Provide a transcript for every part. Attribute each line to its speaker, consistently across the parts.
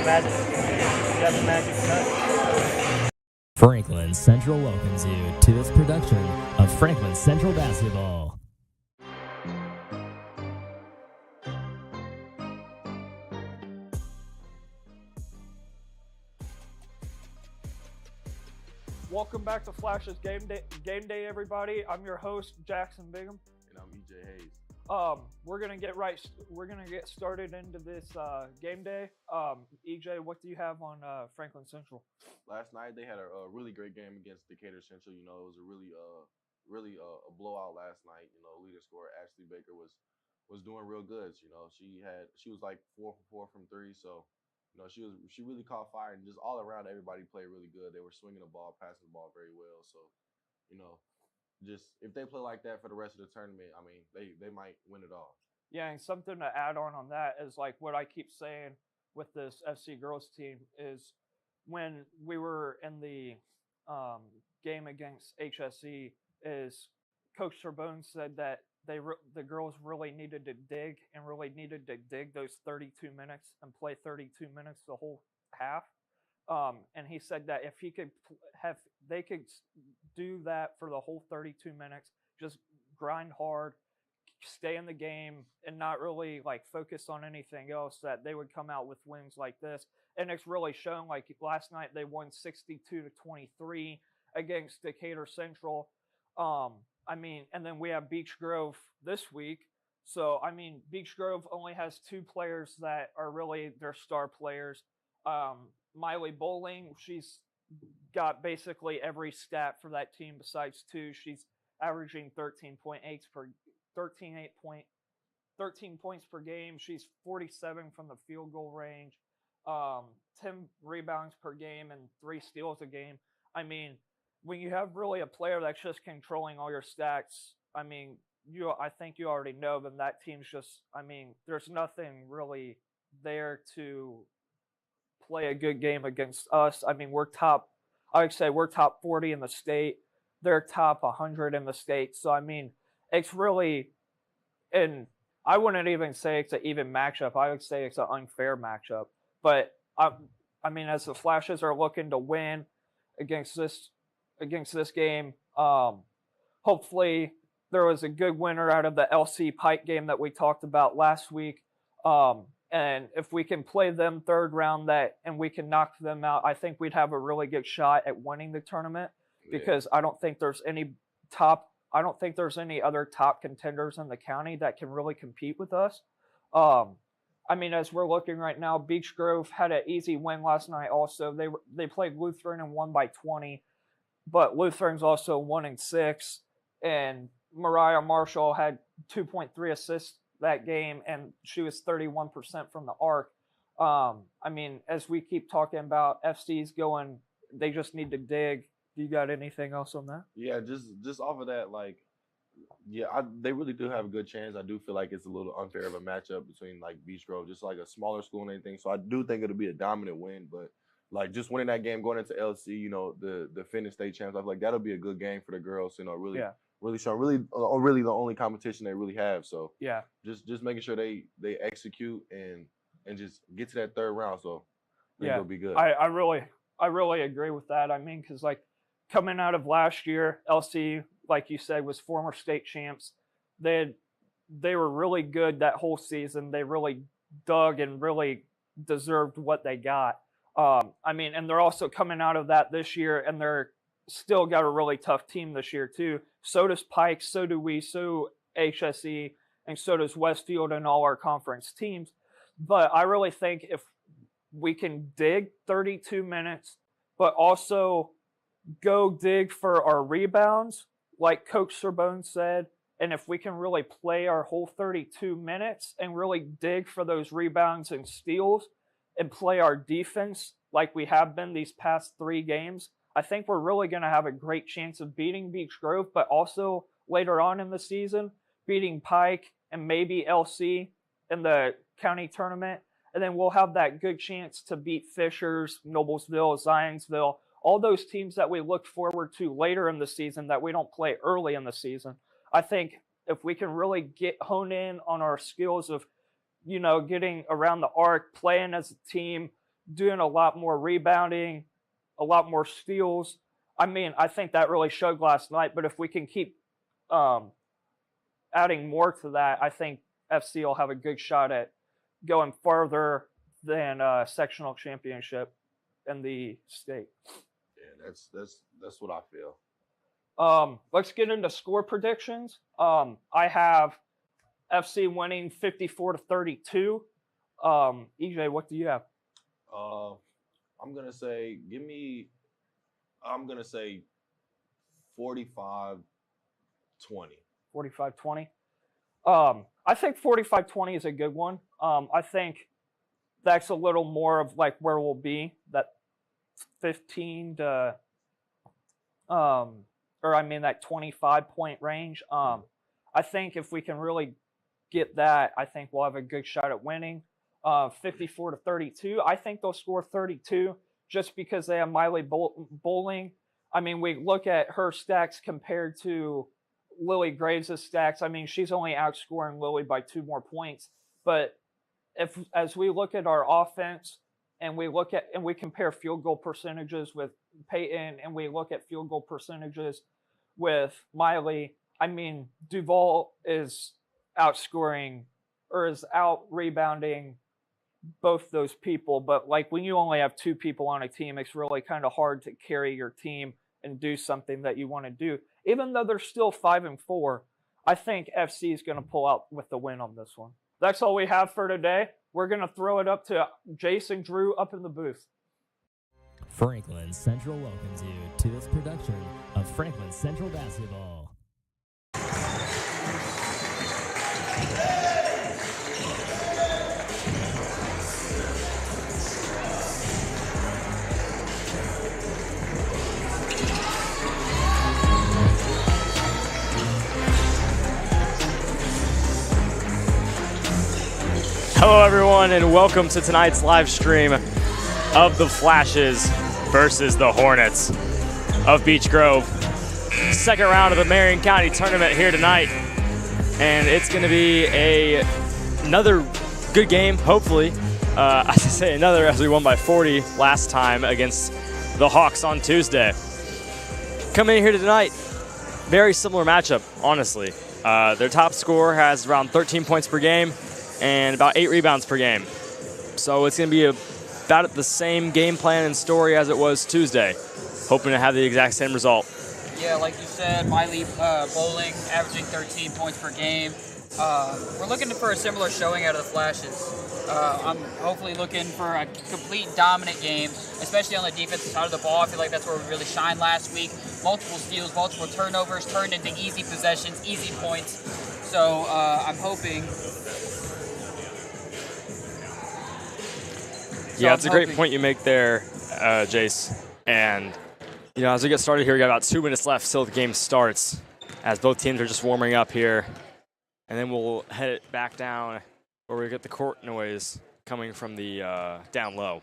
Speaker 1: magic. You got the magic touch.
Speaker 2: Franklin Central welcomes you to this production of Franklin Central Basketball.
Speaker 3: Welcome back to Flash's Game Day, everybody. I'm your host, Jackson Bigham.
Speaker 4: And I'm EJ Hayes.
Speaker 3: We're gonna get started into this game day. EJ, what do you have on Franklin Central?
Speaker 4: Last night they had a really great game against Decatur Central. You know, it was a really a blowout last night. You know, leading scorer Ashley Baker was doing real good. You know, she was like 4 for 4 from 3. So, you know, she really caught fire, and just all around everybody played really good. They were swinging the ball, passing the ball very well. So, you know, just if they play like that for the rest of the tournament, I mean, they might win it all.
Speaker 3: Yeah, and something to add on that is like what I keep saying with this FC girls team is when we were in the game against HSE, is Coach Sorbonne said that the girls really needed to dig those 32 minutes and play 32 minutes the whole half. And he said that if he could they could do that for the whole 32 minutes, just grind hard, stay in the game, and not really like focus on anything else, that they would come out with wins like this. And it's really shown. Like last night, they won 62-23 against Decatur Central. I mean, and then we have Beech Grove this week. So, I mean, Beech Grove only has 2 players that are really their star players. Miley Bowling, she's got basically every stat for that team besides 2. She's averaging 13 points per game. She's 47 from the field goal range, 10 rebounds per game, and 3 steals a game. I mean, when you have really a player that's just controlling all your stats, I mean, I think you already know, but that team's just, I mean, there's nothing really there to play a good game against us. I mean, I would say we're top 40 in the state. They're top 100 in the state. So, I mean, it's really, and I wouldn't even say it's an even matchup. I would say it's an unfair matchup. But, I mean, as the Flashes are looking to win against this game, hopefully there was a good winner out of the LC Pike game that we talked about last week. And if we can play them third round and we can knock them out, I think we'd have a really good shot at winning the tournament, because I don't think there's any other top contenders in the county that can really compete with us. I mean, as we're looking right now, Beech Grove had an easy win last night also. They played Lutheran and won by 20, but Lutheran's also 1-6, and Mariah Marshall had 2.3 assists that game, and she was 31% from the arc. I mean, as we keep talking about FC's going, they just need to dig. Do you got anything else on that?
Speaker 4: Yeah, just off of that, like, yeah, they really do have a good chance. I do feel like it's a little unfair of a matchup between like Beech Grove, just like a smaller school and anything. So I do think it'll be a dominant win, but like just winning that game, going into LC, you know, the Finish State champs, I feel like that'll be a good game for the girls. You know, really show, really the only competition they really have. So
Speaker 3: yeah,
Speaker 4: just making sure they execute and just get to that third round. So I think it'll be good.
Speaker 3: I really agree with that. I mean, because like coming out of last year, LC, like you said, was former state champs. They were really good that whole season. They really dug and really deserved what they got. I mean, and they're also coming out of that this year, and they're still got a really tough team this year too. So does Pike, so do we, so HSE, and so does Westfield and all our conference teams. But I really think if we can dig 32 minutes, but also go dig for our rebounds, like Coach Sorbonne said, and if we can really play our whole 32 minutes and really dig for those rebounds and steals and play our defense like we have been these past 3 games, I think we're really going to have a great chance of beating Beech Grove, but also later on in the season, beating Pike and maybe LC in the county tournament. And then we'll have that good chance to beat Fishers, Noblesville, Zionsville, all those teams that we look forward to later in the season that we don't play early in the season. I think if we can really hone in on our skills of, you know, getting around the arc, playing as a team, doing a lot more rebounding, a lot more steals. I mean, I think that really showed last night. But if we can keep adding more to that, I think FC will have a good shot at going further than sectional championship in the state.
Speaker 4: Yeah, that's what I feel.
Speaker 3: Let's get into score predictions. I have FC winning 54-32. EJ, what do you have?
Speaker 4: I'm gonna say 45-20.
Speaker 3: 45-20. I think 45-20 is a good one. I think that's a little more of like where we'll be, that 15 to that 25-point range. I think if we can really get that, I think we'll have a good shot at winning. 54-32. I think they'll score 32 just because they have Miley Bowling. I mean, we look at her stacks compared to Lily Graves' stacks. I mean, she's only outscoring Lily by 2 more points. But as we look at our offense and we compare field goal percentages with Peyton and we look at field goal percentages with Miley, I mean, Duval is outscoring or is out rebounding both those people. But like when you only have 2 people on a team, it's really kind of hard to carry your team and do something that you want to do. Even though they're still 5-4, I think FC is going to pull out with the win on this one. That's all we have for today. We're going to throw it up to Jason Drew up in the booth.
Speaker 2: Franklin Central welcomes you to this production of Franklin Central Basketball.
Speaker 1: Hello, everyone, and welcome to tonight's live stream of the Flashes versus the Hornets of Beech Grove. Second round of the Marion County tournament here tonight, and it's going to be another good game, hopefully. I should say another, as we won by 40 last time against the Hawks on Tuesday. Coming in here tonight, very similar matchup, honestly. Their top scorer has around 13 points per game and about 8 rebounds per game. So it's going to be about the same game plan and story as it was Tuesday, hoping to have the exact same result.
Speaker 5: Yeah, like you said, Miley Bowling averaging 13 points per game. We're looking for a similar showing out of the Flashes. I'm hopefully looking for a complete dominant game, especially on the defensive side of the ball. I feel like that's where we really shined last week. Multiple steals, multiple turnovers, turned into easy possessions, easy points. So I'm hoping...
Speaker 1: Yeah, it's a great point you make there, Jace. And, you know, as we get started here, we got about 2 minutes left till the game starts, as both teams are just warming up here. And then we'll head it back down where we get the court noise coming from the down low.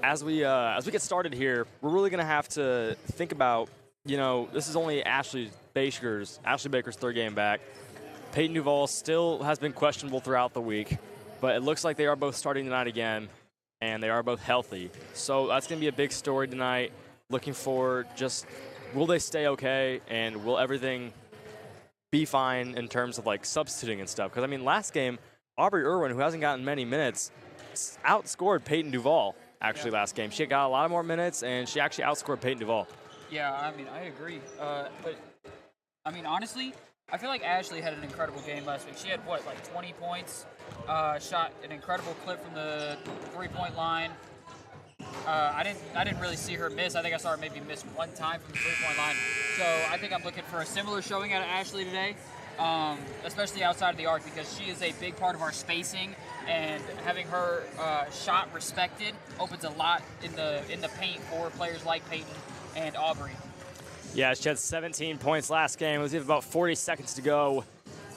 Speaker 1: As we get started here, we're really going to have to think about, you know, this is only Ashley Baker's third game back. Peyton Duval still has been questionable throughout the week, but it looks like they are both starting tonight again, and they are both healthy. So that's going to be a big story tonight. Looking for just, will they stay okay, and will everything be fine in terms of, like, substituting and stuff? Because, I mean, last game, Aubrey Irwin, who hasn't gotten many minutes, outscored Peyton Duval, actually, last game. She got a lot more minutes, and she actually outscored Peyton Duval.
Speaker 5: Yeah, I mean, I agree. But, I mean, honestly, I feel like Ashley had an incredible game last week. She had, what, like 20 points? Shot an incredible clip from the three-point line. I didn't really see her miss. I think I saw her maybe miss one time from the three-point line. So I think I'm looking for a similar showing out of Ashley today, especially outside of the arc, because she is a big part of our spacing, and having her shot respected opens a lot in the paint for players like Peyton and Aubrey.
Speaker 1: Yeah, she had 17 points last game. We have about 40 seconds to go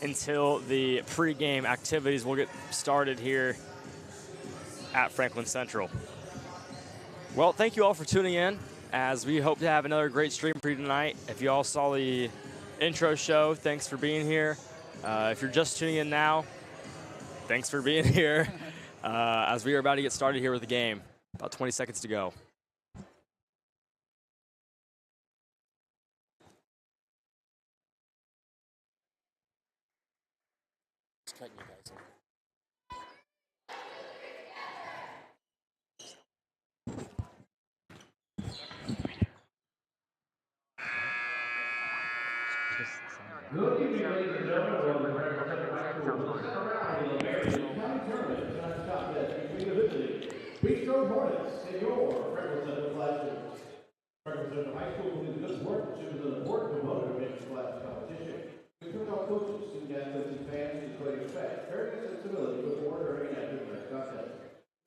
Speaker 1: until the pregame activities will get started here at Franklin Central. Well, thank you all for tuning in, as we hope to have another great stream for you tonight. If you all saw the intro show, thanks for being here. If you're just tuning in now, thanks for being here. as we are about to get started here with the game. About 20 seconds to go. Just cutting you guys in.
Speaker 6: Good evening, ladies and gentlemen. Welcome to Franklin Central High School. This is around the American County Tournament. Tonight's contest between the visiting Beech Hornets and your Franklin Central Flag students. Franklin Central High School believes good sport is an important component of its class competition. We put our coaches, student athletes, and fans to display respect, fairness, and civility before, during, and after tonight's contest.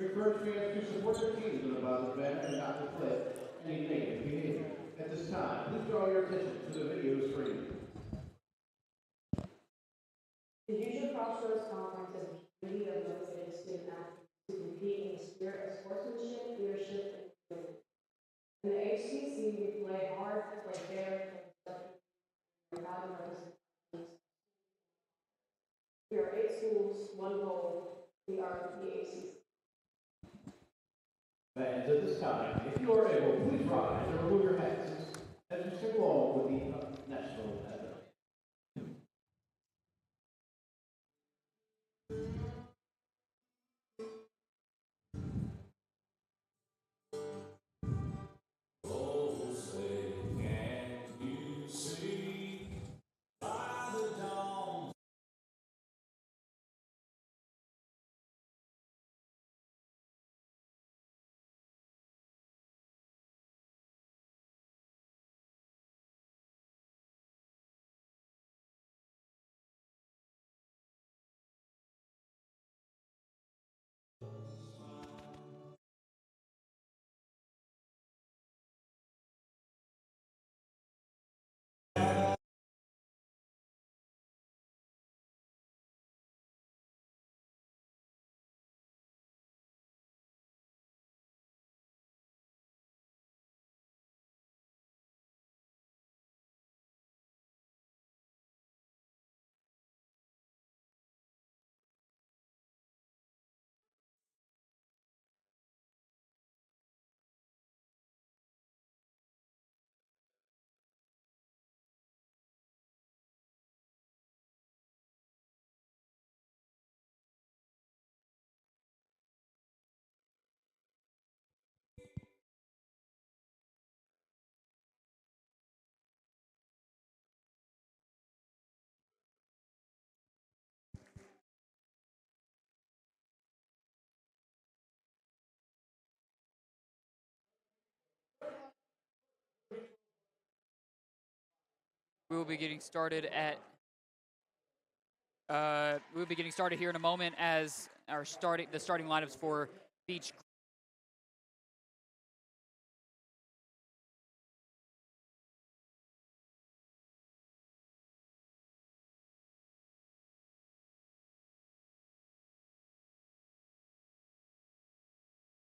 Speaker 6: We encourage fans to support their teams in a positive manner and not reflect any negative behavior. At this time, please draw your attention to the video screen.
Speaker 7: The Hoosier Crossroads Conference is a community of motivated student athletes to compete in the spirit of sportsmanship, leadership, and community. In the HCC, we play hard, play fair, and proud to represent our teams. We are 8 schools, 1 goal. We are the HCC.
Speaker 6: Fans, at this time, if you are able, please rise and remove your hats as you sing along with the national anthem.
Speaker 5: We will be getting started we'll be getting started here in a moment as the starting lineups for Beech.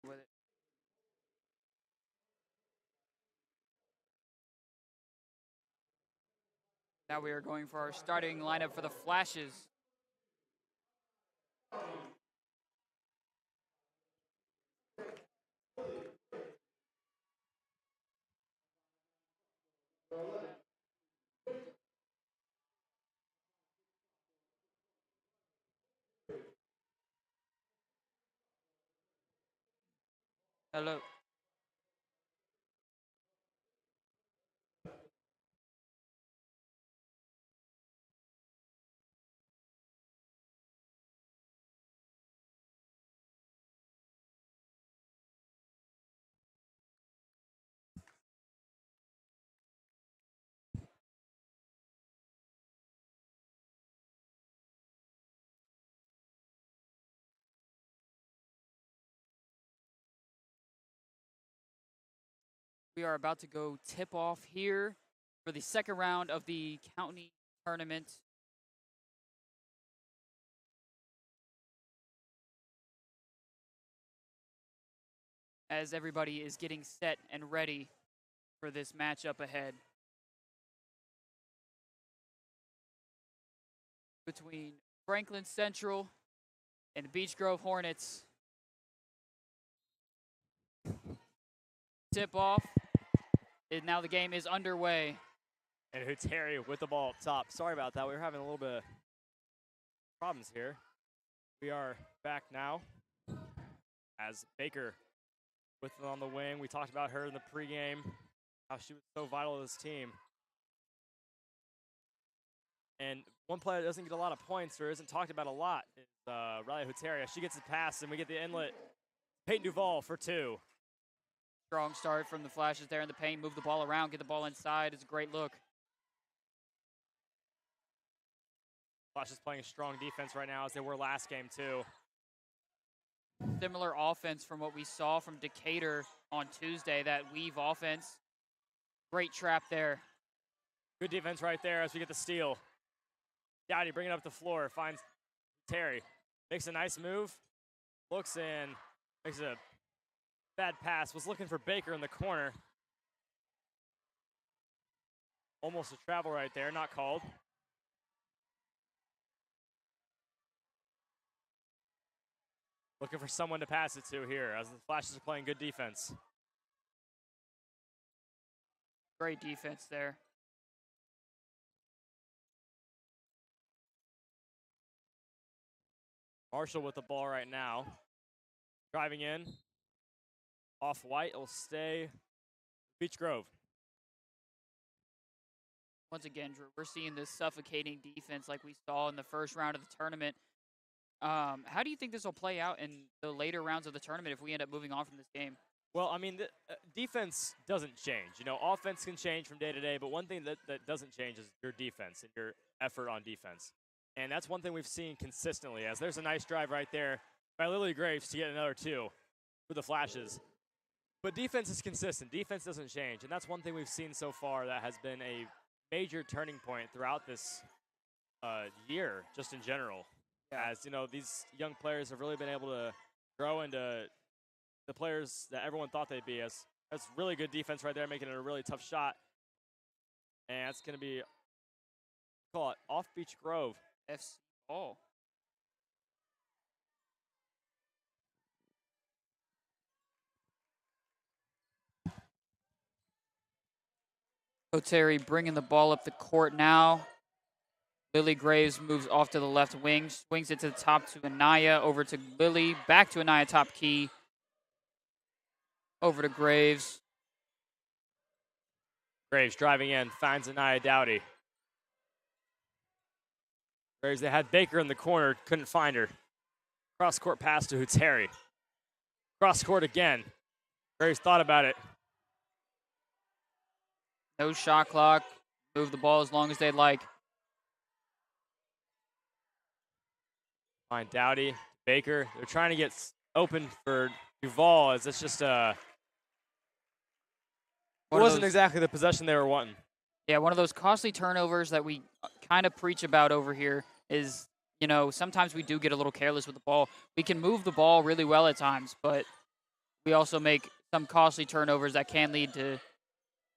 Speaker 5: With it. Now we are going for our starting lineup for the Flashes. Hello. We are about to go tip off here for the second round of the county tournament. As everybody is getting set and ready for this matchup ahead between Franklin Central and Beech Grove Hornets. tip-off. Now the game is underway.
Speaker 1: And Huteri with the ball up top. Sorry about that. We were having a little bit of problems here. We are back now as Baker with it on the wing. We talked about her in the pregame, how she was so vital to this team. And one player that doesn't get a lot of points or isn't talked about a lot is Riley Huteri. She gets the pass, and we get the inlet. Peyton Duval for 2.
Speaker 5: Strong start from the Flashes there in the paint. Move the ball around, get the ball inside. It's a great look.
Speaker 1: Flashes playing strong defense right now as they were last game too.
Speaker 5: Similar offense from what we saw from Decatur on Tuesday, that weave offense. Great trap there.
Speaker 1: Good defense right there as we get the steal. Dowdy bringing it up the floor, finds Terry. Makes a nice move, looks in, makes a bad pass. Was looking for Baker in the corner. Almost a travel right there, not called. Looking for someone to pass it to here as the Flashes are playing good defense.
Speaker 5: Great defense there.
Speaker 1: Marshall with the ball right now. Driving in. Off-White will stay Beech Grove.
Speaker 5: Once again, Drew, we're seeing this suffocating defense like we saw in the first round of the tournament. How do you think this will play out in the later rounds of the tournament if we end up moving on from this game?
Speaker 1: Well, I mean, the defense doesn't change. You know, offense can change from day to day, but one thing that doesn't change is your defense and your effort on defense. And that's one thing we've seen consistently, as there's a nice drive right there by Lily Graves to get another 2 for the Flashes. But defense is consistent. Defense doesn't change, and that's one thing we've seen so far that has been a major turning point throughout this year, just in general. As, you know, these young players have really been able to grow into the players that everyone thought they'd be. That's really good defense right there, making it a really tough shot. And it's going to be, call it, off Beech Grove.
Speaker 5: FC ball. Oteri bringing the ball up the court now. Lily Graves moves off to the left wing, swings it to the top to Anaya, over to Lily, back to Anaya, top key. Over to Graves.
Speaker 1: Graves driving in, finds Anaya Dowdy. Graves, they had Baker in the corner, couldn't find her. Cross-court pass to Huteri. Cross-court again. Graves thought about it.
Speaker 5: No shot clock. Move the ball as long as they'd like.
Speaker 1: Find Dowdy, Baker. They're trying to get open for Duval, as it's just it wasn't exactly the possession they were wanting.
Speaker 5: Yeah, one of those costly turnovers that we kind of preach about over here is, you know, sometimes we do get a little careless with the ball. We can move the ball really well at times, but we also make some costly turnovers that can lead to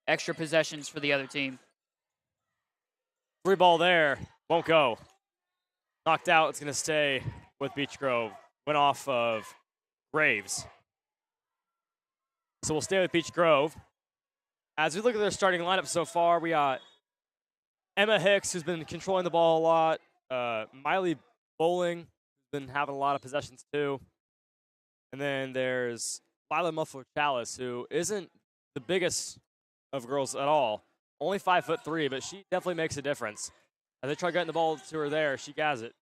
Speaker 5: extra possessions for the other team.
Speaker 1: Free ball there, won't go. Knocked out, it's going to stay with Beech Grove. Went off of Graves. So we'll stay with Beech Grove. As we look at their starting lineup so far, we got Emma Hicks, who's been controlling the ball a lot. Miley Bowling, who's been having a lot of possessions too. And then there's Lila Muffler-Chalice, who isn't the biggest of girls at all. Only 5'3", but she definitely makes a difference. As they try getting the ball to her there, she has it.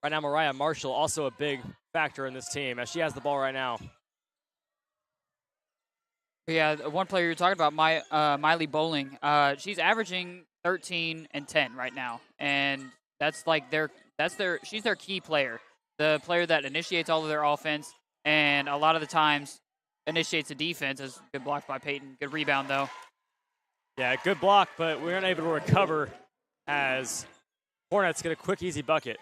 Speaker 1: Right now, Mariah Marshall, also a big factor in this team, as she has the ball right now.
Speaker 5: Yeah, one player you're talking about, Miley Bowling. She's averaging 13 and 10 right now, and that's like she's their key player, the player that initiates all of their offense, and a lot of the times initiates the defense. As good block by Peyton, good rebound though.
Speaker 1: Yeah, good block, but we weren't able to recover as Hornets get a quick, easy bucket.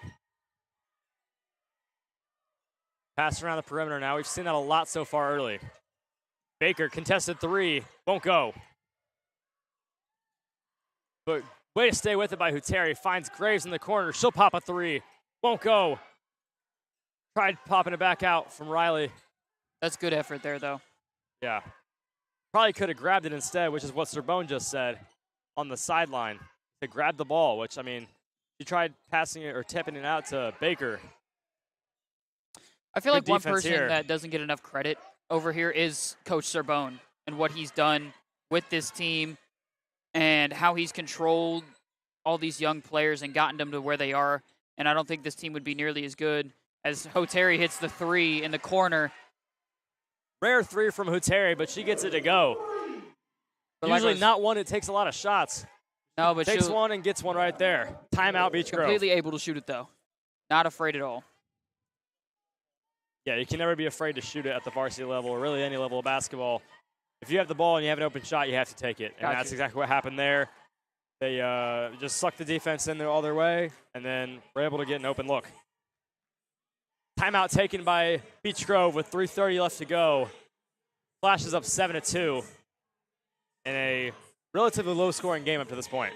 Speaker 1: Pass around the perimeter now. We've seen that a lot so far early. Baker, contested 3, won't go. But way to stay with it by Huteri. Finds Graves in the corner. She'll pop a 3, won't go. Tried popping it back out from Riley.
Speaker 5: That's good effort there, though.
Speaker 1: Yeah. Probably could have grabbed it instead, which is what Sorbonne just said on the sideline. To grab the ball, which, I mean, he tried passing it or tipping it out to Baker.
Speaker 5: I feel
Speaker 1: Good
Speaker 5: like one
Speaker 1: defense
Speaker 5: person
Speaker 1: here.
Speaker 5: that doesn't get enough credit over here is Coach Sorbonne and what he's done with this team and how he's controlled all these young players and gotten them to where they are. And I don't think this team would be nearly as good as Hoteri hits the three in the corner.
Speaker 1: Rare three from Huteri, but she gets it to go.
Speaker 5: But like I
Speaker 1: Usually
Speaker 5: was-
Speaker 1: not one that takes a lot of shots.
Speaker 5: No, but
Speaker 1: Takes
Speaker 5: she'll
Speaker 1: one and gets one right there. Timeout, Beech Grove.
Speaker 5: completely able to shoot it, though. Not afraid at all.
Speaker 1: Yeah, you can never be afraid to shoot it at the varsity level or really any level of basketball. If you have the ball and you have an open shot, you have to take it. And
Speaker 5: Gotcha.
Speaker 1: that's exactly what happened there. They just sucked the defense in there all their way and then were able to get an open look. Timeout taken by Beech Grove with 3:30 left to go. Flash is up 7-2 in a relatively low-scoring game up to this point.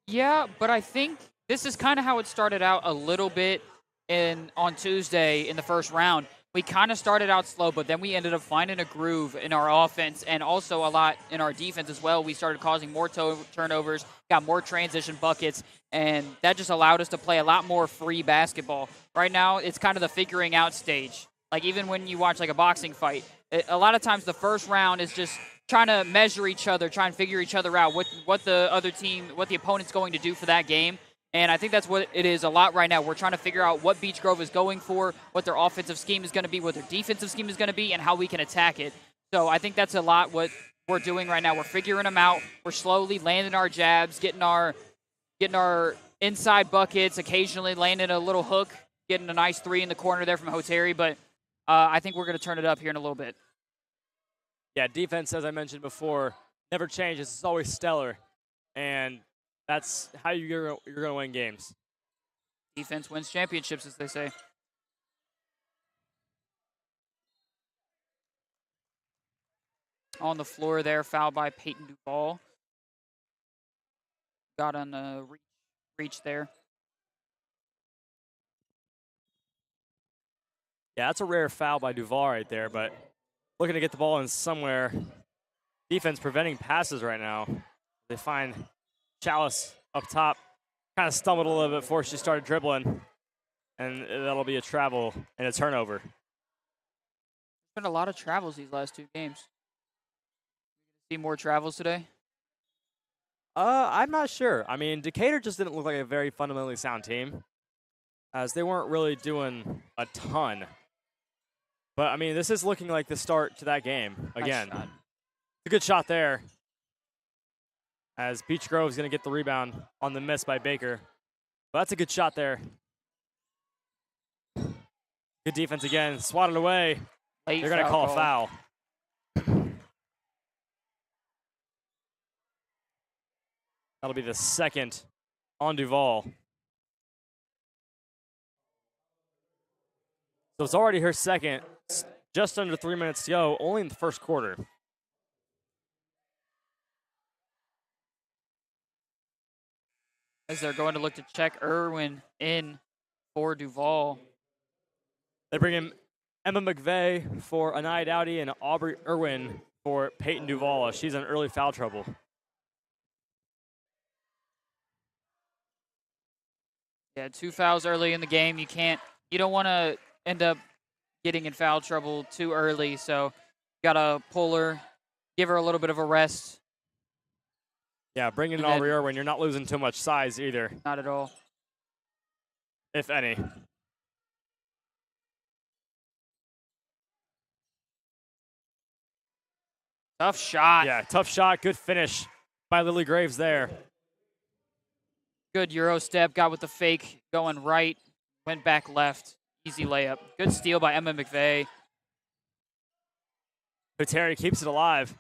Speaker 5: Yeah, but I think this is kind of how it started out a little bit on Tuesday in the first round. We kind of started out slow, but then we ended up finding a groove in our offense and also a lot in our defense as well. We started causing more turnovers, got more transition buckets, and that just allowed us to play a lot more free basketball. Right now, it's kind of the figuring out stage. Like even when you watch like a boxing fight, a lot of times the first round is just trying to measure each other, try and figure each other out, what the other team, what the opponent's going to do for that game. And I think that's what it is a lot right now. We're trying to figure out what Beech Grove is going for, what their offensive scheme is going to be, what their defensive scheme is going to be, and how we can attack it. So I think that's a lot what we're doing right now. We're figuring them out. We're slowly landing our jabs, getting our inside buckets, occasionally landing a little hook, getting a nice three in the corner there from Hoteri. But I think we're going to turn it up here in a little bit.
Speaker 1: Yeah, defense, as I mentioned before, never changes. It's always stellar. And that's how you're going to win games.
Speaker 5: Defense wins championships, as they say. On the floor there, foul by Peyton Duvall. Got on the reach there.
Speaker 1: Yeah, that's a rare foul by Duval right there, but looking to get the ball in somewhere. Defense preventing passes right now. They find Chalice up top. Kind of stumbled a little bit before she started dribbling, and that'll be a travel and a turnover.
Speaker 5: There's been a lot of travels these last two games. See more travels today?
Speaker 1: I'm not sure. I mean, Decatur just didn't look like a very fundamentally sound team, as they weren't really doing a ton. But, I mean, this is looking like the start to that game again.
Speaker 5: Nice shot.
Speaker 1: It's a good shot there, as Beech Grove's going to get the rebound on the miss by Baker. But that's a good shot there. Good defense again. Swatted away.
Speaker 5: Late
Speaker 1: They're going to call a foul. That'll be the second on Duval. So it's already her second. Just under 3 minutes to go, only in the first quarter.
Speaker 5: As they're going to look to check Irwin in for Duval.
Speaker 1: They bring in Emma McVeigh for Anaya Dowdy and Aubrey Irwin for Peyton Duval. She's in early foul trouble.
Speaker 5: Yeah, 2 fouls early in the game. You don't want to end up getting in foul trouble too early, so you got to pull her, give her a little bit of a rest.
Speaker 1: Yeah, bringing in
Speaker 5: And then-
Speaker 1: Aubrey Irwin, you're not losing too much size either,
Speaker 5: Not at all.
Speaker 1: if any.
Speaker 5: Tough shot.
Speaker 1: Yeah, tough shot, good finish by Lily Graves there.
Speaker 5: Good Euro step, got with the fake, going right, went back left. Easy layup. Good steal by Emma McVeigh.
Speaker 1: Huteri keeps it alive.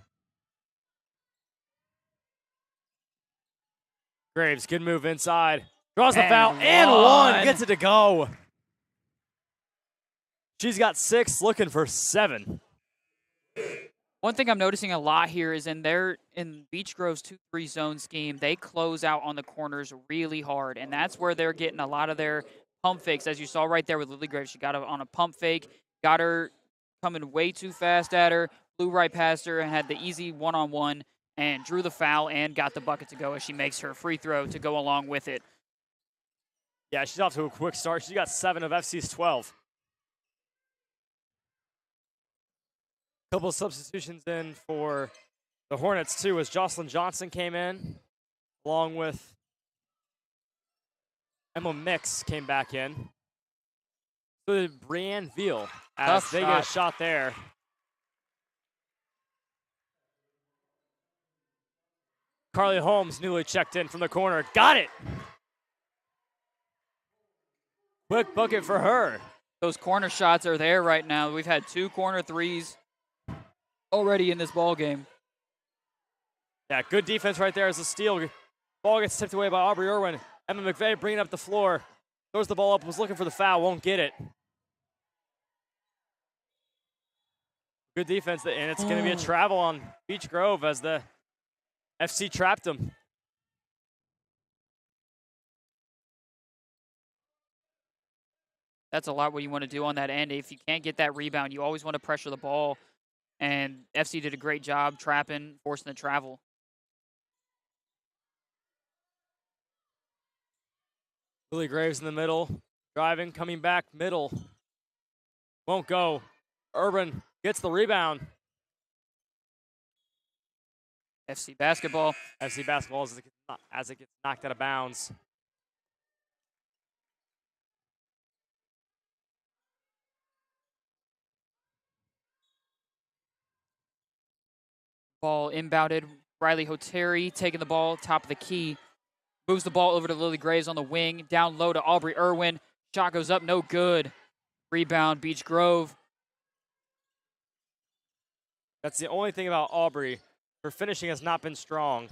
Speaker 1: Graves, good move inside. Draws the
Speaker 5: And
Speaker 1: foul, and one.
Speaker 5: one.
Speaker 1: Gets it to go. She's got 6, looking for 7.
Speaker 5: One thing I'm noticing a lot here is in Beech Grove's 2-3 zone scheme, they close out on the corners really hard, and that's where they're getting a lot of their pump fakes, as you saw right there with Lily Graves. She got on a pump fake, got her coming way too fast at her, flew right past her, and had the easy one-on-one, and drew the foul and got the bucket to go as she makes her free throw to go along with it.
Speaker 1: Yeah, she's off to a quick start. She got 7 of FC's 12. Couple of substitutions in for the Hornets, too, as Jocelyn Johnson came in, along with Emma Mix came back in. So did Brianne Veal, as
Speaker 5: Tough
Speaker 1: they
Speaker 5: shot.
Speaker 1: get a shot there. Carly Holmes newly checked in from the corner. Got it! Quick bucket for her.
Speaker 5: Those corner shots are there right now. We've had 2 corner threes already in this ball game.
Speaker 1: Yeah, good defense right there as a steal. Ball gets tipped away by Aubrey Irwin. Emma McVeigh bringing up the floor. Throws the ball up, was looking for the foul, won't get it. Good defense, and it's going to be a travel on Beech Grove as the FC trapped them.
Speaker 5: That's a lot what you want to do on that end. If you can't get that rebound, you always want to pressure the ball. And FC did a great job trapping, forcing the travel.
Speaker 1: Lily Graves in the middle, driving, coming back, middle. Won't go. Urban gets the rebound.
Speaker 5: FC basketball.
Speaker 1: FC basketball as it gets knocked out of bounds.
Speaker 5: Ball inbounded. Riley Hoteri taking the ball, top of the key. Moves the ball over to Lily Graves on the wing. Down low to Aubrey Irwin. Shot goes up, no good. Rebound, Beech Grove.
Speaker 1: That's the only thing about Aubrey. Her finishing has not been strong.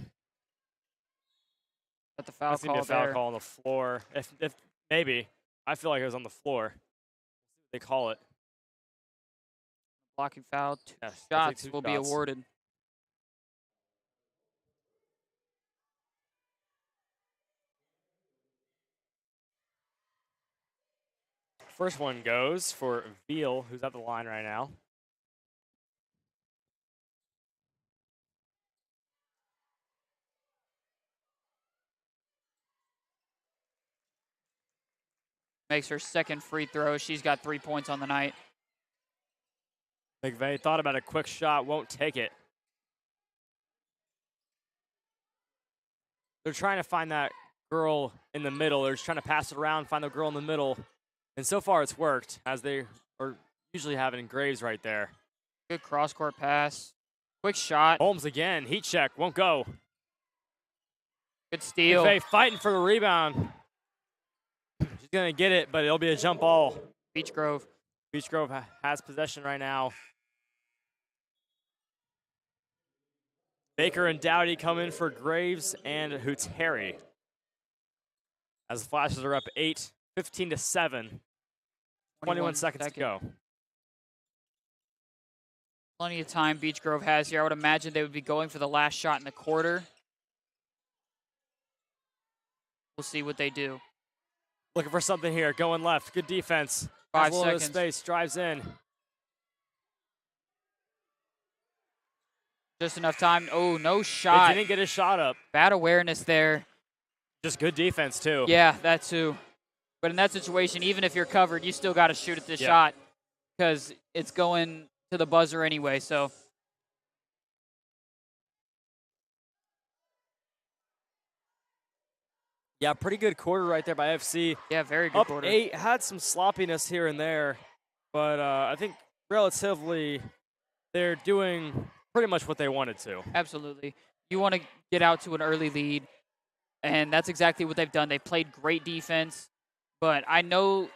Speaker 5: Got the foul
Speaker 1: That's
Speaker 5: call
Speaker 1: a foul
Speaker 5: there.
Speaker 1: call on the floor. If maybe. I feel like it was on the floor. They call it.
Speaker 5: Blocking foul. 2
Speaker 1: Yes, that's
Speaker 5: shots
Speaker 1: like 2
Speaker 5: will be
Speaker 1: shots.
Speaker 5: awarded.
Speaker 1: First one goes for Veal, who's at the line right now.
Speaker 5: Makes her second free throw. She's got 3 points on the night.
Speaker 1: McVeigh thought about a quick shot, won't take it. They're trying to find that girl in the middle. They're just trying to pass it around, find the girl in the middle. And so far it's worked, as they are usually having Graves right there.
Speaker 5: Good cross-court pass. Quick shot.
Speaker 1: Holmes again, heat check, won't go.
Speaker 5: Good steal.
Speaker 1: McVeigh fighting for the rebound. She's going to get it, but it'll be a jump ball.
Speaker 5: Beech Grove.
Speaker 1: Beech Grove has possession right now. Baker and Dowdy come in for Graves and Huteri. As the Flashes are up 8, 15-7. 21 seconds to go.
Speaker 5: Plenty of time Beech Grove has here. I would imagine they would be going for the last shot in the quarter. We'll see what they do.
Speaker 1: Looking for something here. Going left. Good defense.
Speaker 5: 5
Speaker 1: Has a little bit of
Speaker 5: seconds.
Speaker 1: space. Drives in.
Speaker 5: Just enough time. Oh, no
Speaker 1: They
Speaker 5: shot.
Speaker 1: didn't get a shot up.
Speaker 5: Bad awareness there.
Speaker 1: Just good defense, too.
Speaker 5: Yeah, that too. But in that situation, even if you're covered, you still got to shoot at the
Speaker 1: Yeah.
Speaker 5: shot because it's going to the buzzer anyway. So
Speaker 1: Yeah, pretty good quarter right there by FC.
Speaker 5: yeah, very good
Speaker 1: Up
Speaker 5: quarter.
Speaker 1: 8. Had some sloppiness here and there. But I think relatively they're doing pretty much what they wanted to.
Speaker 5: Absolutely. You want to get out to an early lead, and that's exactly what they've done. They played great defense, but I know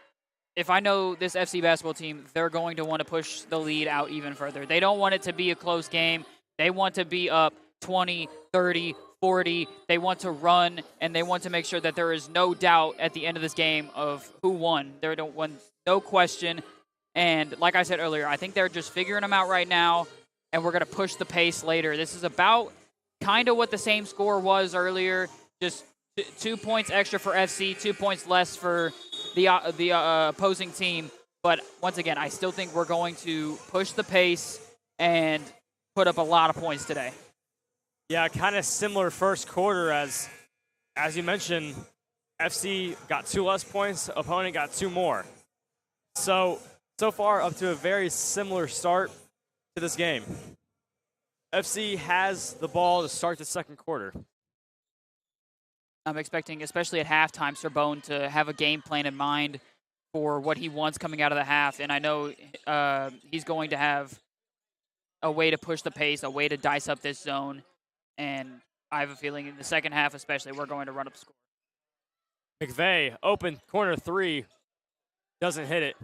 Speaker 5: if I know this FC basketball team, they're going to want to push the lead out even further. They don't want it to be a close game. They want to be up 20, 30, 40. They want to run, and they want to make sure that there is no doubt at the end of this game of who won. There don't want no question. And like I said earlier, I think they're just figuring them out right now, and we're going to push the pace later. This is about kind of what the same score was earlier, just 2 points extra for FC, 2 points less for the opposing team. But once again, I still think we're going to push the pace and put up a lot of points today.
Speaker 1: Yeah, kind of similar first quarter as you mentioned, FC got 2 less points, opponent got 2 more. So far up to a very similar start to this game. FC has the ball to start the second quarter.
Speaker 5: I'm expecting, especially at halftime, Sorbonne to have a game plan in mind for what he wants coming out of the half. And I know he's going to have a way to push the pace, a way to dice up this zone. And I have a feeling in the second half especially, we're going to run up the score.
Speaker 1: McVeigh, open, corner 3, doesn't hit it.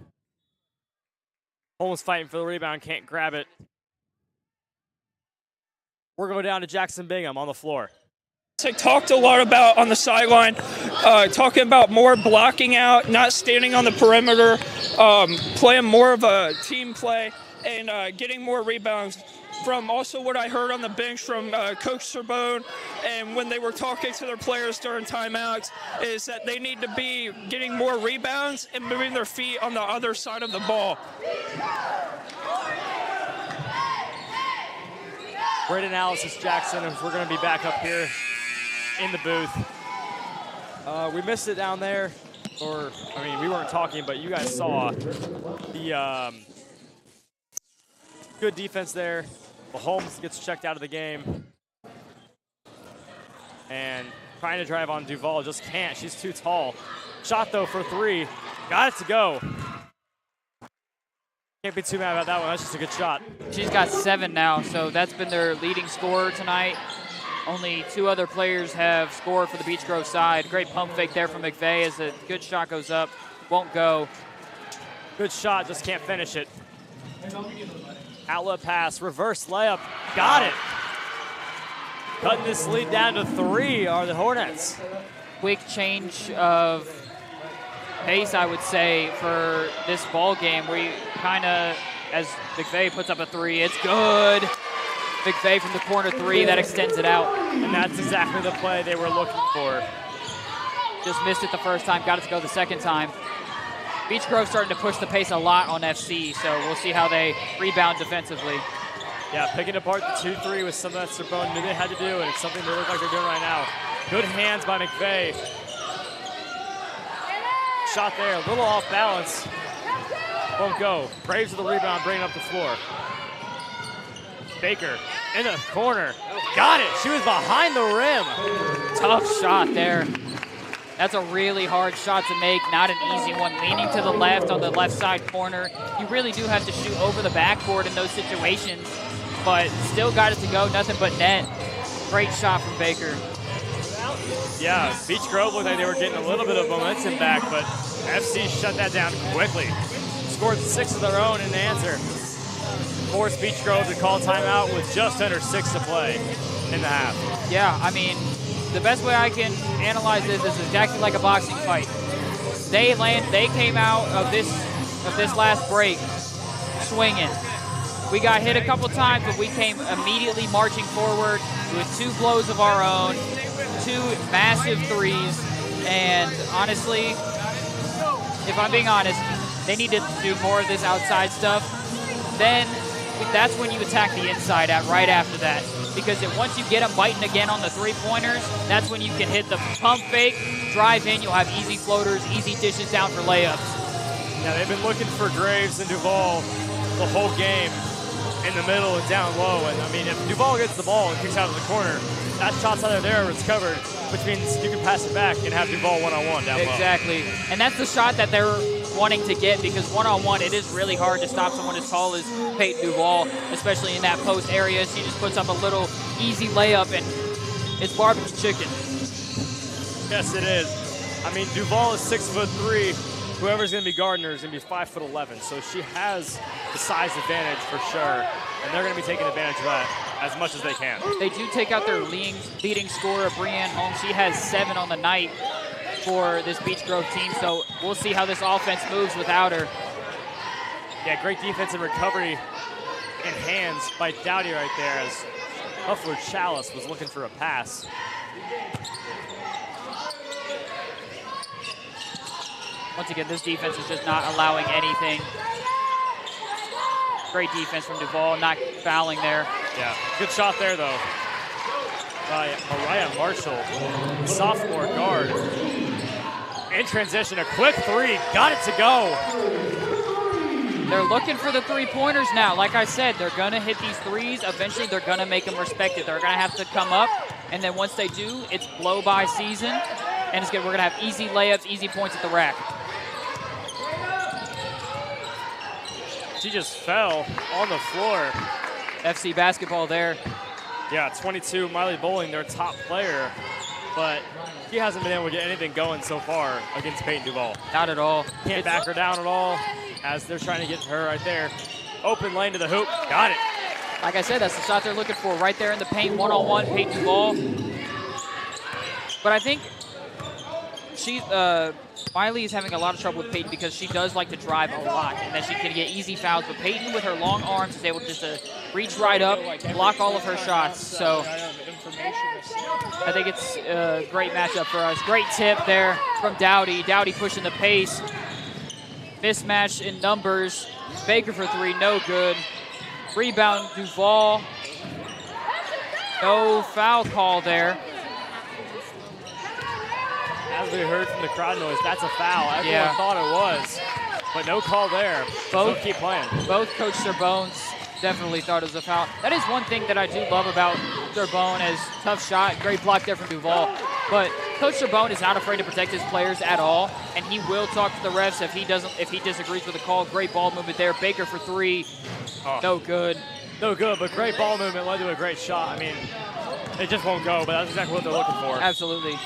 Speaker 1: Holmes fighting for the rebound, can't grab it. We're going down to Jackson Bingham on the floor.
Speaker 3: Talked a lot about on the sideline, talking about more blocking out, not standing on the perimeter, playing more of a team play, and getting more rebounds. From also what I heard on the bench from Coach Sorbonne, and when they were talking to their players during timeouts, is that they need to be getting more rebounds and moving their feet on the other side of the ball.
Speaker 1: Great analysis, Jackson, as we're going to be back up here in the booth. We missed it down there, we weren't talking, but you guys saw the good defense there. Holmes gets checked out of the game. And trying to drive on Duval, just can't. She's too tall. Shot, though, for 3. Got it to go. Can't be too mad about that one. That's just a good shot.
Speaker 5: She's got 7 now, so that's been their leading scorer tonight. Only 2 other players have scored for the Beech Grove side. Great pump fake there from McVeigh as a good shot goes up. Won't go.
Speaker 1: Good shot, just can't finish it. Outlet pass, reverse layup. Got it. Cutting this lead down to 3 are the Hornets.
Speaker 5: Quick change of pace, I would say, for this ball game. We kind of, as McVeigh puts up a 3, it's good. McVeigh from the corner 3, that extends it out.
Speaker 1: And that's exactly the play they were looking for.
Speaker 5: Just missed it the first time, got it to go the second time. Beech Grove starting to push the pace a lot on FC, so we'll see how they rebound defensively.
Speaker 1: Yeah, picking apart the 2-3 was something that Sorbonne knew they had to do, and it's something they look like they're doing right now. Good hands by McVeigh. Shot there, a little off balance. Won't go. Graves with the rebound, bringing up the floor. Baker in the corner. Got it. She was behind the rim.
Speaker 5: Tough shot there. That's a really hard shot to make, not an easy one. Leaning to the left on the left side corner. You really do have to shoot over the backboard in those situations, but still got it to go, nothing but net. Great shot from Baker.
Speaker 1: Yeah, Beech Grove looked like they were getting a little bit of momentum back, but FC shut that down quickly. Scored 6 of their own in answer. Forced Beech Grove to call timeout with just under 6 to play in the half.
Speaker 5: Yeah, I mean, the best way I can analyze this is exactly like a boxing fight. They came out of this last break swinging. We got hit a couple times, but we came immediately marching forward with 2 blows of our own, 2 massive 3s, and honestly, if I'm being honest, they need to do more of this outside stuff. Then that's when you attack the inside right after that. Because once you get them biting again on the 3-pointers, that's when you can hit the pump fake, drive in, you'll have easy floaters, easy dishes down for layups.
Speaker 1: Yeah, they've been looking for Graves and Duval the whole game in the middle and down low. And I mean, if Duval gets the ball and kicks out of the corner, that shot's either there or it's covered, which means you can pass it back and have Duval one-on-one down low.
Speaker 5: Exactly. And that's the shot that they're wanting to get, because one-on-one, it is really hard to stop someone as tall as Peyton Duval, especially in that post area. She just puts up a little easy layup, and it's barbecue chicken.
Speaker 1: Yes, it is. I mean, Duval is 6'3". Whoever's going to be Gardner is going to be 5'11". So she has the size advantage for sure, and they're going to be taking advantage of that as much as they can.
Speaker 5: They do take out their leading scorer, Breanne Holmes. She has 7 on the night for this Beech Grove team, so we'll see how this offense moves without her.
Speaker 1: Yeah, great defense and recovery in hands by Dowdy right there, as Huffler Chalice was looking for a pass.
Speaker 5: Once again, this defense is just not allowing anything. Great defense from Duval, not fouling there.
Speaker 1: Yeah, good shot there, though, by Mariah Marshall, sophomore guard. In transition, a quick three, got it to go.
Speaker 5: They're looking for the three-pointers now. Like I said, they're going to hit these threes. Eventually, they're going to make them respected. They're going to have to come up, and then once they do, it's blow-by season, and it's good. We're going to have easy layups, easy points at the rack.
Speaker 1: She just fell on the floor.
Speaker 5: FC basketball there.
Speaker 1: Yeah, 22, Miley Bowling, their top player, but she hasn't been able to get anything going so far against Peyton Duval.
Speaker 5: Not at all.
Speaker 1: Can't back her down at all as they're trying to get her right there. Open lane to the hoop, got it.
Speaker 5: Like I said, that's the shot they're looking for right there in the paint, one-on-one, Peyton Duval. But I think Miley is having a lot of trouble with Peyton because she does like to drive a lot, and then she can get easy fouls. But Peyton, with her long arms, is able just to reach right up, block all of her shots. So I think it's a great matchup for us. Great tip there from Dowdy. Dowdy pushing the pace. Mismatch in numbers. Baker for three, no good. Rebound, Duval. No foul call there.
Speaker 1: As we heard from the crowd noise, that's a foul. Everyone thought it was, but no call there. So keep playing.
Speaker 5: Both Coach Serbones definitely thought it was a foul. That is one thing that I do love about Serbone, as tough shot, great block there from Duval. But Coach Serbone is not afraid to protect his players at all, and he will talk to the refs if he disagrees with the call. Great ball movement there. Baker for three, no good.
Speaker 1: No good, but great ball movement led to a great shot. I mean, it just won't go, but that's exactly what they're looking for.
Speaker 5: Absolutely.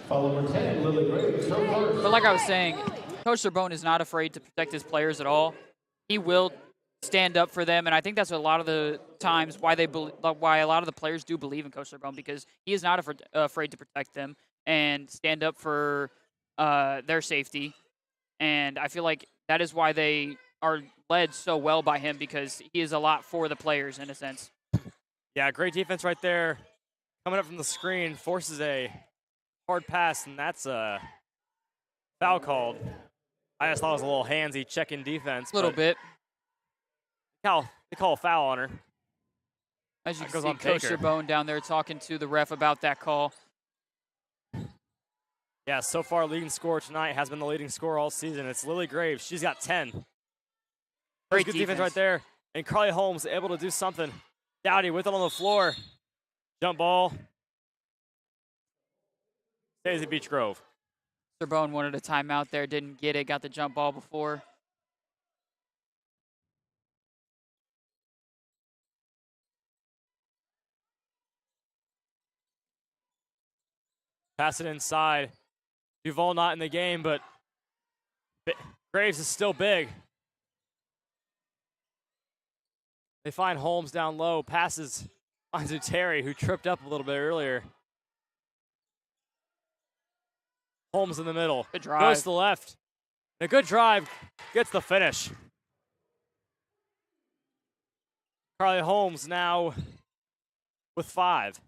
Speaker 6: Follow number 10, Lily Graves, her first.
Speaker 5: But like I was saying, Coach Serbone is not afraid to protect his players at all. He will stand up for them, and I think that's a lot of the times why why a lot of the players do believe in Coach Serbone, because he is not afraid to protect them and stand up for their safety. And I feel like that is why they are led so well by him, because he is a lot for the players in a sense.
Speaker 1: Yeah, great defense right there. Coming up from the screen, forces a hard pass, and that's a foul called. I just thought it was a little handsy check-in defense.
Speaker 5: A little bit.
Speaker 1: They call a foul on her.
Speaker 5: As you can see, Coach Serbone down there talking to the ref about that call.
Speaker 1: Yeah, so far leading scorer tonight has been the leading scorer all season. It's Lily Graves. She's got 10.
Speaker 5: Great
Speaker 1: good defense right there. And Carly Holmes able to do something. Dowdy with it on the floor. Jump ball. Stays at Beech Grove.
Speaker 5: Serbone wanted a timeout there, didn't get it, got the jump ball before.
Speaker 1: Pass it inside. Duval not in the game, but Graves is still big. They find Holmes down low. Passes onto Terry, who tripped up a little bit earlier. Holmes in the middle.
Speaker 5: Good drive.
Speaker 1: Goes to the left. A good drive. Gets the finish. Carly Holmes now with 5.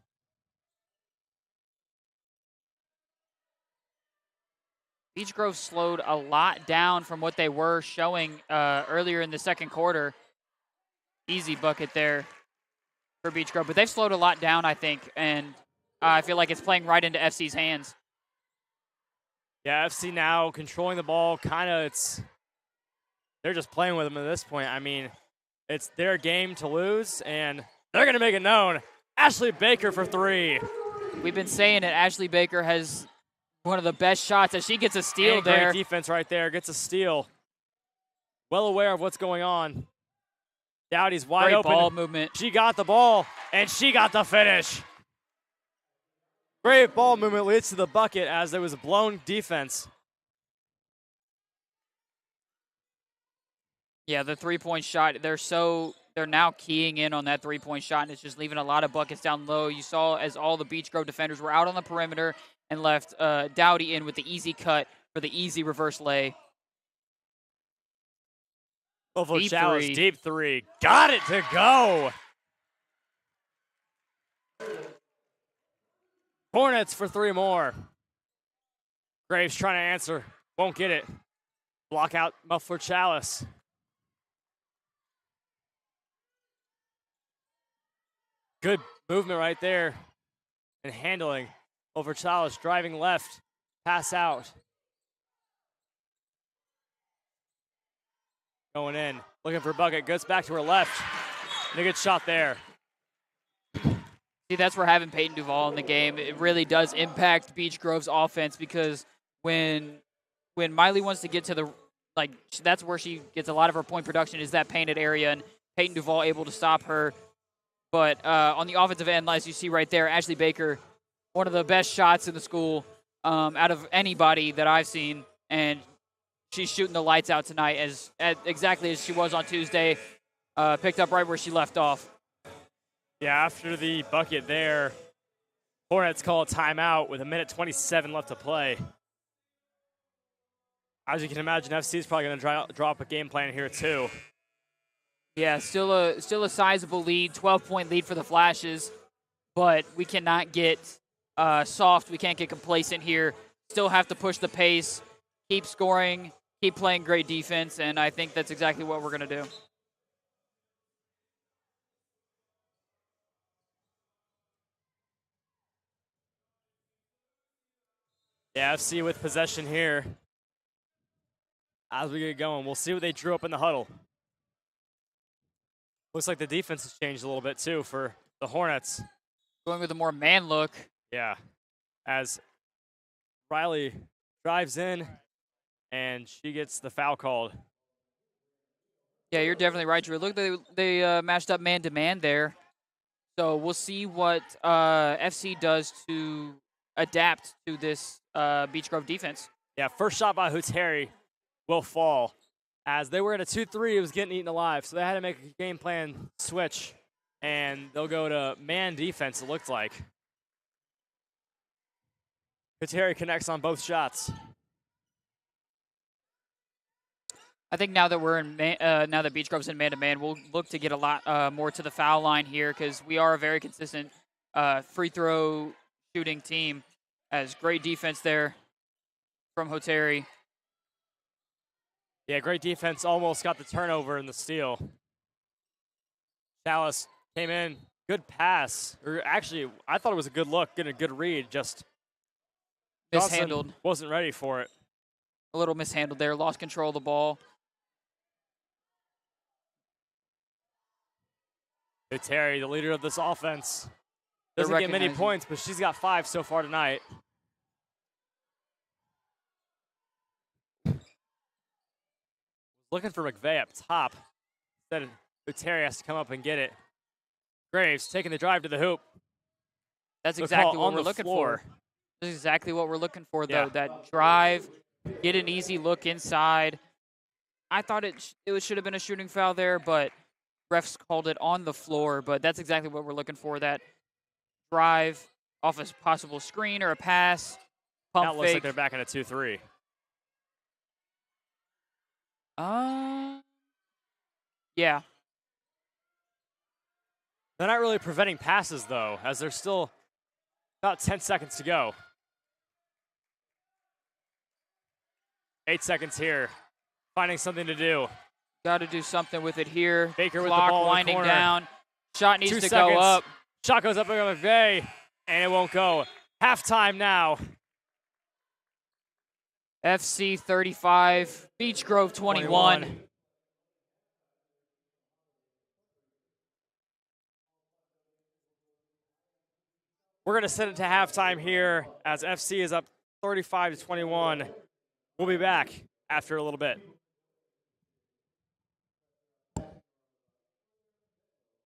Speaker 5: Beech Grove slowed a lot down from what they were showing earlier in the second quarter. Easy bucket there for Beech Grove. But they've slowed a lot down, I think, and I feel like it's playing right into FC's hands.
Speaker 1: Yeah, FC now controlling the ball. They're just playing with them at this point. I mean, it's their game to lose, and they're going to make it known. Ashley Baker for 3.
Speaker 5: We've been saying it. Ashley Baker has one of the best shots as she gets a steal
Speaker 1: and
Speaker 5: there.
Speaker 1: Great defense right there. Gets a steal. Well aware of what's going on. Dowdy's wide open.
Speaker 5: Great ball movement.
Speaker 1: She got the ball, and she got the finish. Great ball movement leads to the bucket as there was a blown defense.
Speaker 5: Yeah, the three-point shot, they're now keying in on that three-point shot, and it's just leaving a lot of buckets down low. You saw as all the Beech Grove defenders were out on the perimeter and left Dowdy in with the easy cut for the easy reverse lay.
Speaker 1: Buffalo Challenge, deep 3. Got it to go. Hornets for 3 more. Graves trying to answer. Won't get it. Block out Muffler Chalice. Good movement right there. And handling over Chalice. Driving left. Pass out. Going in. Looking for a bucket. Goes back to her left. And a good shot there.
Speaker 5: See, that's where having Peyton Duval in the game, it really does impact Beech Grove's offense, because when Miley wants to get to the, like, that's where she gets a lot of her point production, is that painted area, and Peyton Duval able to stop her. But on the offensive end, as you see right there, Ashley Baker, one of the best shots in the school out of anybody that I've seen, and she's shooting the lights out tonight exactly as she was on Tuesday, picked up right where she left off.
Speaker 1: Yeah, after the bucket there, Hornets call a timeout with 1:27 left to play. As you can imagine, FC is probably going to drop a game plan here too.
Speaker 5: Yeah, still a sizable lead, 12-point lead for the Flashes, but we cannot get soft. We can't get complacent here. Still have to push the pace, keep scoring, keep playing great defense, and I think that's exactly what we're going to do.
Speaker 1: Yeah, FC with possession here. As we get going, we'll see what they drew up in the huddle. Looks like the defense has changed a little bit too for the Hornets.
Speaker 5: Going with a more man look.
Speaker 1: Yeah, as Riley drives in and she gets the foul called.
Speaker 5: Yeah, you're definitely right, Drew. Look, they matched up man-to-man there. So we'll see what FC does to adapt to this Beech Grove defense.
Speaker 1: Yeah, first shot by Huteri will fall. As they were in a 2-3, it was getting eaten alive. So they had to make a game plan switch, and they'll go to man defense, it looked like. Huteri connects on both shots.
Speaker 5: I think now that we're in now that Beech Grove's in man-to-man, we'll look to get a lot more to the foul line here, because we are a very consistent free throw shooting team. As great defense there from Hoteri.
Speaker 1: Yeah, great defense. Almost got the turnover and the steal. Chalice came in. Good pass. Or actually, I thought it was a good look, getting a good read. Just
Speaker 5: mishandled.
Speaker 1: Wasn't ready for it.
Speaker 5: A little mishandled there. Lost control of the ball.
Speaker 1: Terry, the leader of this offense, doesn't get many points, but she's got 5 so far tonight. Looking for McVeigh up top. Instead, Terry has to come up and get it. Graves taking the drive to the hoop.
Speaker 5: That's exactly what we're looking for. That's exactly what we're looking for, though. Yeah. That drive, get an easy look inside. I thought it should have been a shooting foul there, but refs called it on the floor. But that's exactly what we're looking for, that drive off a possible screen or a pass. Pump
Speaker 1: that looks like they're back in a 2-3.
Speaker 5: Yeah.
Speaker 1: They're not really preventing passes, though, as there's still about 10 seconds to go. 8 seconds here. Finding something to do.
Speaker 5: Got to do something with it here.
Speaker 1: Baker
Speaker 5: Clock
Speaker 1: with the ball
Speaker 5: winding
Speaker 1: in the corner.
Speaker 5: down. Shot needs
Speaker 1: 2
Speaker 5: to
Speaker 1: seconds.
Speaker 5: go up.
Speaker 1: Shot goes up on McVeigh, and it won't go. Halftime now.
Speaker 5: FC 35, Beech Grove 21.
Speaker 1: We're going to send it to halftime here as FC is up 35-21. We'll be back after a little bit.